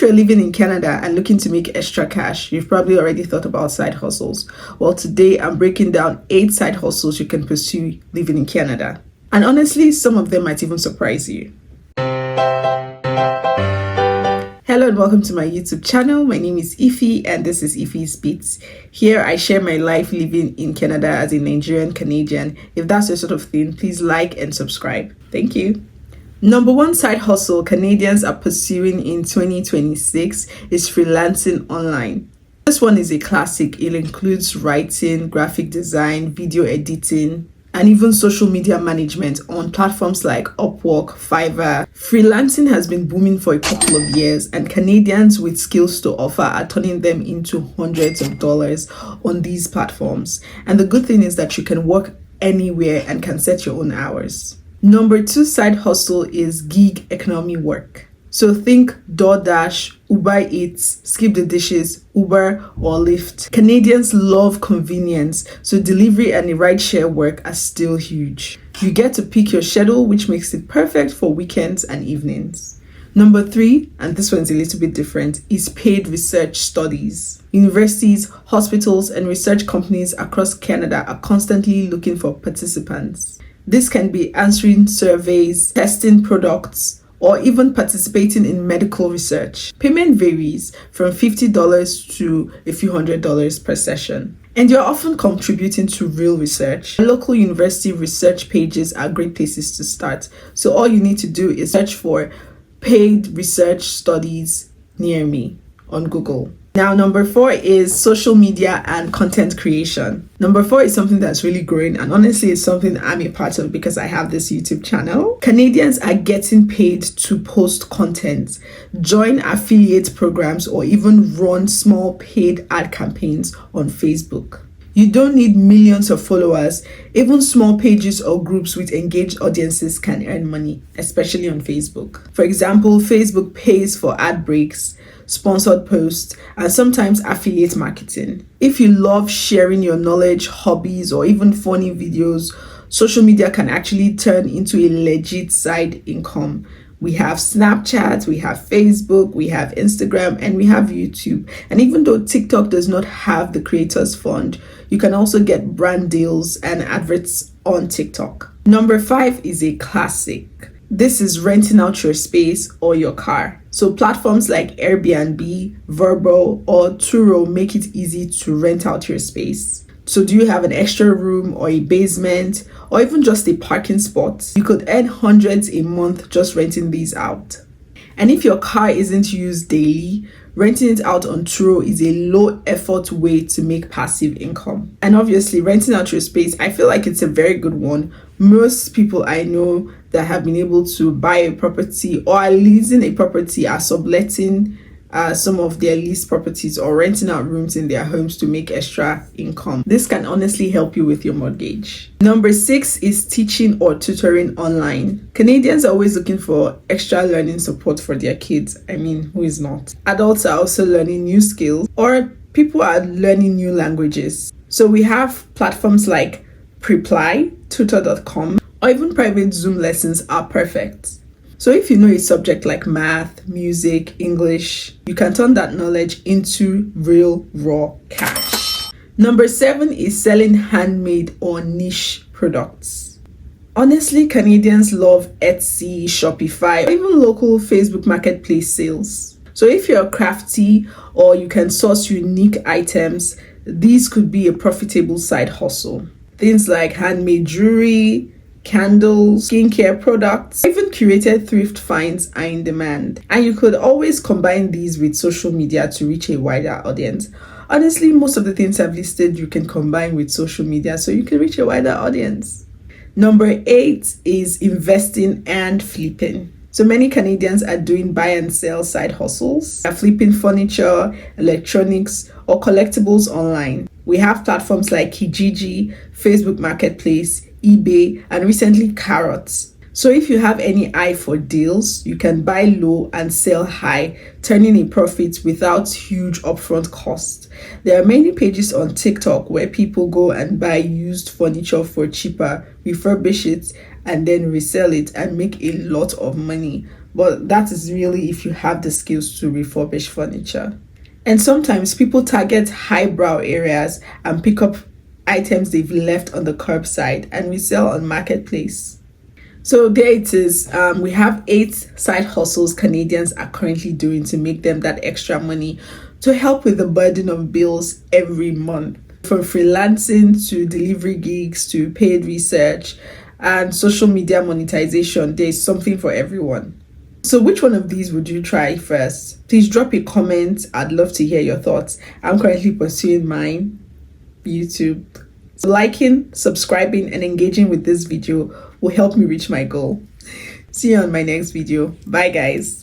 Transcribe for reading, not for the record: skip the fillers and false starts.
you're living in Canada and looking to make extra cash, you've probably already thought about side hustles. Well, today I'm breaking down 8 side hustles you can pursue living in Canada. And honestly, some of them might even surprise you. Hello and welcome to my YouTube channel. My name is Ify and this is Ify's Beats. Here I share my life living in Canada as a Nigerian Canadian. If that's your sort of thing, please like and subscribe. Thank you. Number 1 side hustle Canadians are pursuing in 2026 is freelancing online. This one is a classic. It includes writing, graphic design, video editing, and even social media management on platforms like Upwork, Fiverr. Freelancing has been booming for a couple of years, and Canadians with skills to offer are turning them into hundreds of dollars on these platforms. And the good thing is that you can work anywhere and can set your own hours. Number 2 side hustle is gig economy work. So think DoorDash, Uber Eats, Skip the Dishes, Uber or Lyft. Canadians love convenience, so delivery and rideshare work are still huge. You get to pick your schedule, which makes it perfect for weekends and evenings. Number 3, and this one's a little bit different, is paid research studies. Universities, hospitals, and research companies across Canada are constantly looking for participants. This can be answering surveys, testing products, or even participating in medical research. Payment varies from $50 to a few $100s per session. And you're often contributing to real research. Local university research pages are great places to start. So all you need to do is search for paid research studies near me on Google. Now, number 4 is social media and content creation. Number 4 is something that's really growing, and honestly, it's something I'm a part of because I have this YouTube channel. Canadians are getting paid to post content, join affiliate programs, or even run small paid ad campaigns on Facebook. You don't need millions of followers. Even small pages or groups with engaged audiences can earn money, especially on Facebook. For example, Facebook pays for ad breaks, sponsored posts, and sometimes affiliate marketing. If you love sharing your knowledge, hobbies, or even funny videos, social media can actually turn into a legit side income. We have Snapchat, we have Facebook, we have Instagram, and we have YouTube. And even though TikTok does not have the creators fund, you can also get brand deals and adverts on TikTok. Number 5 is a classic. This is renting out your space or your car. So platforms like Airbnb, Vrbo, or Turo make it easy to rent out your space. So do you have an extra room or a basement or even just a parking spot? You could earn hundreds a month just renting these out. And if your car isn't used daily, renting it out on Turo is a low effort way to make passive income. And obviously, renting out your space, I feel like it's a very good one. Most people I know that have been able to buy a property or are leasing a property are subletting some of their leased properties or renting out rooms in their homes to make extra income. This can honestly help you with your mortgage. Number 6 is teaching or tutoring online. Canadians are always looking for extra learning support for their kids. I mean, who is not? Adults are also learning new skills, or people are learning new languages. So we have platforms like Preply, tutor.com, or even private Zoom lessons are perfect. So if you know a subject like math, music, English, you can turn that knowledge into real raw cash. Number 7 is selling handmade or niche products. Honestly, Canadians love Etsy, Shopify, or even local Facebook marketplace sales. So if you're crafty or you can source unique items, these could be a profitable side hustle. Things like handmade jewelry, candles, skincare products, even curated thrift finds are in demand. And you could always combine these with social media to reach a wider audience. Honestly, most of the things I've listed you can combine with social media so you can reach a wider audience. Number 8 is investing and flipping. So many Canadians are doing buy and sell side hustles. They're flipping furniture, electronics, or collectibles online. We have platforms like Kijiji, Facebook Marketplace, eBay, and recently Carrots. So if you have any eye for deals, you can buy low and sell high, turning a profit without huge upfront cost. There are many pages on TikTok where people go and buy used furniture for cheaper, refurbish it, and then resell it and make a lot of money. but that is really if you have the skills to refurbish furniture. And sometimes people target highbrow areas and pick up items they've left on the curbside and resell on Marketplace. So there it is. We have 8 side hustles Canadians are currently doing to make them that extra money to help with the burden of bills every month. From freelancing to delivery gigs to paid research and social media monetization, there's something for everyone. So which one of these would you try first? Please drop a comment. I'd love to hear your thoughts. I'm currently pursuing mine, YouTube. So liking, subscribing, and engaging with this video will help me reach my goal. See you on my next video. Bye guys.